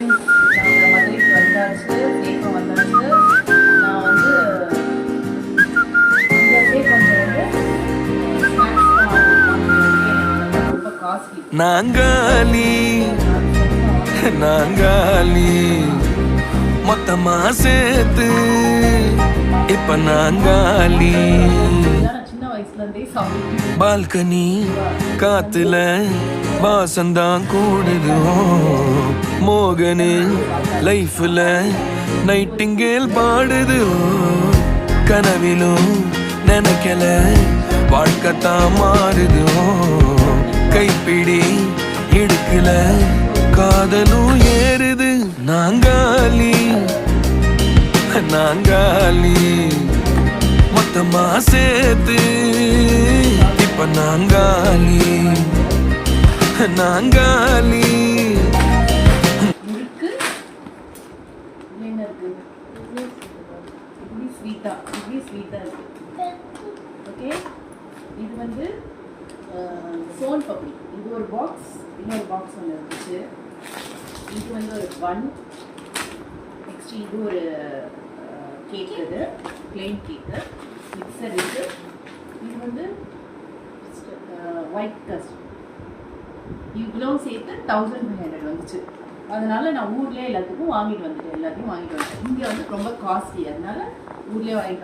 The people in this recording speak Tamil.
நாங்கள் மதுரைக்கு வந்தாச்சு, சேஃபாக வந்தாச்சு. நான் வந்து இந்த சேஃப் வந்து ரொம்ப காஸ்ட்லி. நாங்காலி மொத்தமா சேர்த்து இப்ப நாங்காலி. சின்ன வயசுல இருந்தே சாப்பிட்டு பால்கனி காத்துல வாசந்தான் கூடுதோ. மோகனு லைஃப்ல நைட்டிங்கேல் பாடுது. கனவிலும் நினைக்கல வாழ்க்கைத்தான் மாறுதோ. கைப்பிடி இடுக்கல காதலும் ஏறுது. நாங்காலி மொத்தமா சேர்த்து இப்ப நாங்காலி. இருக்கு என்ன இருக்கு இப்படி ஸ்வீட்டா இருக்கு. ஓகே, இது வந்து சோன் பப்படி. இது ஒரு பாக்ஸ், இன்னொரு பாக்ஸ் ஒன்று இருந்துச்சு. இது வந்து ஒரு பன். நெக்ஸ்ட் இது ஒரு கேக், இது பிளெயின் கேக்கு. மிக்சர் இருக்குது. இது வந்து ஒயிட் கஸ்ட். இவ்வளோ சேர்த்து 1500 வந்துச்சு. அதனால நான் ஊர்லேயே எல்லாத்தையும் வாங்கிட்டு வந்துட்டேன். இங்கே வந்து ரொம்ப காஸ்ட்லி, அதனால ஊர்லேயே வாங்கிட்டு